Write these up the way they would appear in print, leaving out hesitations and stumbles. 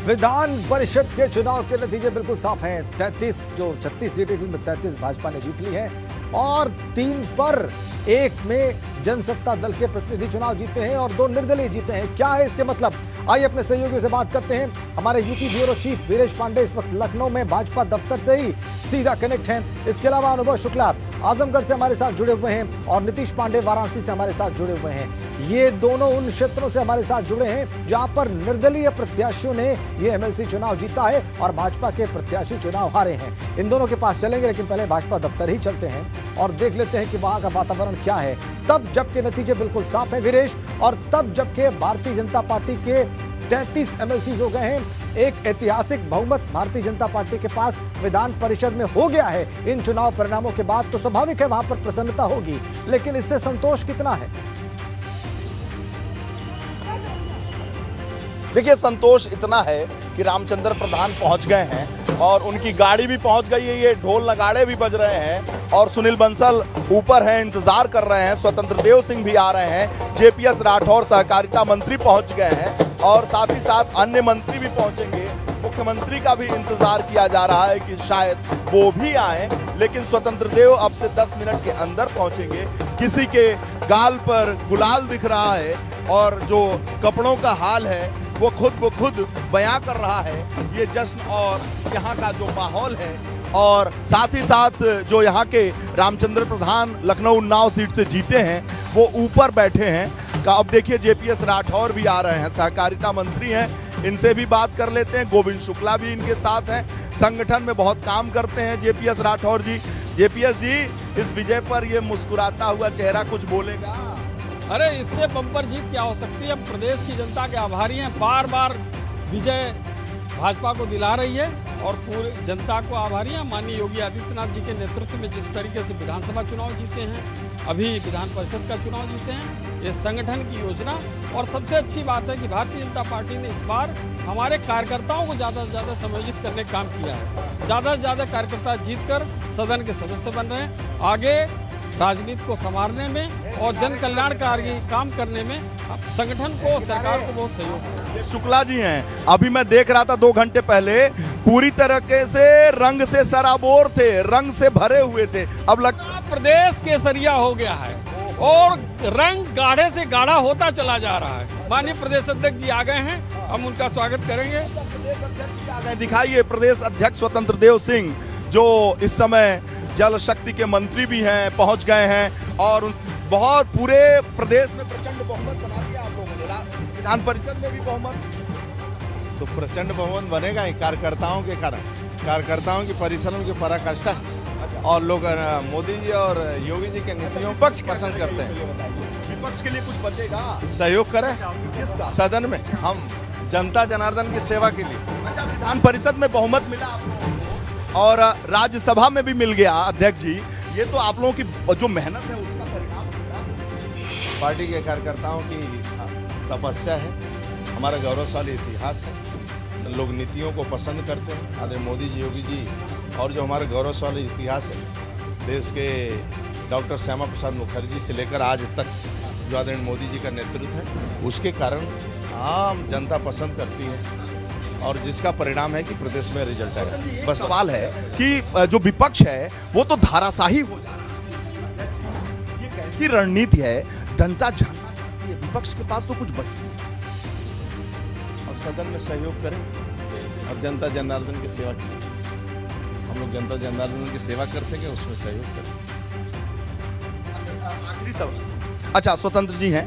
विधान परिषद के चुनाव के नतीजे बिल्कुल साफ हैं। 33 जो 36 सीटें थी, 33 भाजपा ने जीत ली है और 3 पर 1 में जनसत्ता दल के प्रतिनिधि चुनाव जीते हैं और 2 निर्दलीय जीते हैं। क्या है इसके मतलब? आइए अपने सहयोगियों से बात करते हैं। हमारे UP bureau chief Viresh Pandey इस वक्त लखनऊ में भाजपा दफ्तर से ही सीधा कनेक्ट हैं। इसके अलावा अनुभव शुक्ला आजमगढ़ से हमारे साथ जुड़े हुए हैं और नीतीश पांडे वाराणसी से हमारे साथ जुड़े हुए हैं। ये दोनों उन क्षेत्रों से हमारे साथ जुड़े हैं जहां पर निर्दलीय प्रत्याशियों ने ये एमएलसी चुनाव जीता है और भाजपा के प्रत्याशी चुनाव हारे हैं। इन दोनों के पास चलेंगे, लेकिन पहले भाजपा दफ्तर ही चलते हैं और देख लेते हैं कि वहां का वातावरण क्या है। तब जबकि नतीजे बिल्कुल साफ है वीरेश, और तब जबकि भारतीय जनता पार्टी के 33 एमएलसी हो गए हैं। एक ऐतिहासिक बहुमत भारतीय जनता पार्टी के पास विधान परिषद में हो गया है इन चुनाव परिणामों के बाद, तो स्वाभाविक है वहां पर प्रसन्नता होगी, लेकिन इससे संतोष कितना है? देखिए, संतोष इतना है कि रामचंद्र प्रधान पहुंच गए हैं और उनकी गाड़ी भी पहुंच गई है। ये ढोल नगाड़े भी बज रहे हैं और सुनील बंसल ऊपर हैं, इंतजार कर रहे हैं। स्वतंत्र देव सिंह भी आ रहे हैं, जेपीएस राठौर सहकारिता मंत्री पहुंच गए हैं और साथ ही साथ अन्य मंत्री भी पहुंचेंगे। मुख्यमंत्री का भी इंतजार किया जा रहा है कि शायद वो भी आए, लेकिन स्वतंत्र देव अब से 10 मिनट के अंदर पहुंचेंगे। किसी के गाल पर गुलाल दिख रहा है और जो कपड़ों का हाल है वो खुद बयां कर रहा है ये जश्न और यहाँ का जो माहौल है। और साथ ही साथ जो यहाँ के रामचंद्र प्रधान लखनऊ उन्नाव सीट से जीते हैं वो ऊपर बैठे हैं। अब देखिए, जेपीएस राठौर भी आ रहे हैं, सहकारिता मंत्री हैं, इनसे भी बात कर लेते हैं। गोविंद शुक्ला भी इनके साथ हैं, संगठन में बहुत काम करते हैं जेपीएस राठौर जी। जेपीएस जी, इस विजय पर ये मुस्कुराता हुआ चेहरा कुछ बोलेगा? अरे, इससे बम्पर जीत क्या हो सकती है। अब प्रदेश की जनता के आभारी हैं, बार बार विजय भाजपा को दिला रही है और पूरी जनता को आभारी हैं। माननीय योगी आदित्यनाथ जी के नेतृत्व में जिस तरीके से विधानसभा चुनाव जीते हैं, अभी विधान परिषद का चुनाव जीते हैं, ये संगठन की योजना। और सबसे अच्छी बात है कि भारतीय जनता पार्टी ने इस बार हमारे कार्यकर्ताओं को ज़्यादा से ज़्यादा समायोजित करने का काम किया है। ज़्यादा से ज़्यादा कार्यकर्ता जीतकर सदन के सदस्य बन रहे हैं। आगे राजनीति को संवारने में और जन कल्याणकारी काम करने में संगठन को, सरकार को बहुत सहयोग है। ये शुक्ला जी हैं, अभी मैं देख रहा था 2 घंटे पहले, पूरी तरीके से रंग से सराबोर थे, रंग से भरे हुए थे। अब लगता प्रदेश केसरिया हो गया है और रंग गाढ़े से गाढ़ा होता चला जा रहा है। माननीय प्रदेश अध्यक्ष जी आ गए हैं, हम उनका स्वागत करेंगे। प्रदेश अध्यक्ष जी आ गए, दिखाइए प्रदेश अध्यक्ष स्वतंत्र देव सिंह, जो इस समय जल शक्ति के मंत्री भी हैं, पहुंच गए हैं और बहुत पूरे प्रदेश में प्रचंड बहुमत बना दिया आप लोगों ने। विधान परिषद में भी बहुमत, तो प्रचंड बहुमत बनेगा ही कार्यकर्ताओं के कारण। कार्यकर्ताओं की परिश्रम की पराकाष्ठा है और लोग मोदी जी और योगी जी के नीतियों पक्ष पसंद करते हैं। विपक्ष के लिए कुछ बचेगा? सहयोग करें किसका? सदन में, हम जनता जनार्दन की सेवा के लिए। अच्छा, विधान परिषद में बहुमत मिला आप लोगों को और राज्यसभा में भी मिल गया अध्यक्ष जी, ये तो आप लोगों की जो मेहनत है उसका परिणाम है। पार्टी के कार्यकर्ताओं की तपस्या है, हमारा गौरवशाली इतिहास है। लोग नीतियों को पसंद करते हैं, आदरणीय मोदी जी, योगी जी, और जो हमारा गौरवशाली इतिहास है देश के डॉक्टर श्यामा प्रसाद मुखर्जी से लेकर आज तक जो आदरणीय मोदी जी का नेतृत्व है, उसके कारण आम जनता पसंद करती है और जिसका परिणाम है कि प्रदेश में रिजल्ट है। बस सवाल है कि जो विपक्ष है वो तो धाराशाही हो जा रहा है। ये कैसी रणनीति है? जनता जानना चाहती है, विपक्ष के पास तो कुछ बचे और सदन में सहयोग करें और जनता जनार्दन की सेवा करें। हम लोग जनता जनार्दन की सेवा कर सकें, उसमें सहयोग करें। आखिरी सवाल। अच्छा, स्वतंत्र जी हैं,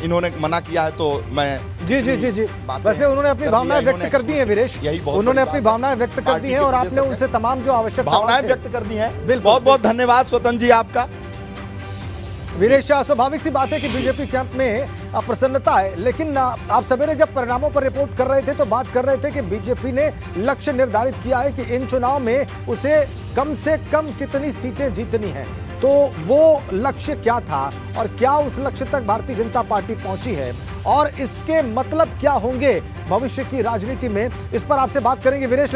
इन्होंने मना किया है तो मैं जी वैसे उन्होंने अपनी भावनाएं व्यक्त कर दी हैं वीरेश, उन्होंने अपनी भावनाएं व्यक्त कर दी हैं और आपने उनसे तमाम जो आवश्यक भावनाएं व्यक्त कर दी हैं। बहुत बहुत धन्यवाद स्वतंत्र जी आपका। वीरेश, स्वाभाविक सी बात है कि बीजेपी कैंप में प्रसन्नता है, लेकिन आप सवेरे जब परिणामों पर रिपोर्ट कर रहे थे तो बात कर रहे थे कि बीजेपी ने लक्ष्य निर्धारित किया है कि इन चुनाव में उसे कम से कम कितनी सीटें जीतनी है। तो वो लक्ष्य क्या था और क्या उस लक्ष्य तक भारतीय जनता पार्टी पहुंची है और इसके मतलब क्या होंगे भविष्य की राजनीति में, इस पर आपसे बात करेंगे वीरेश।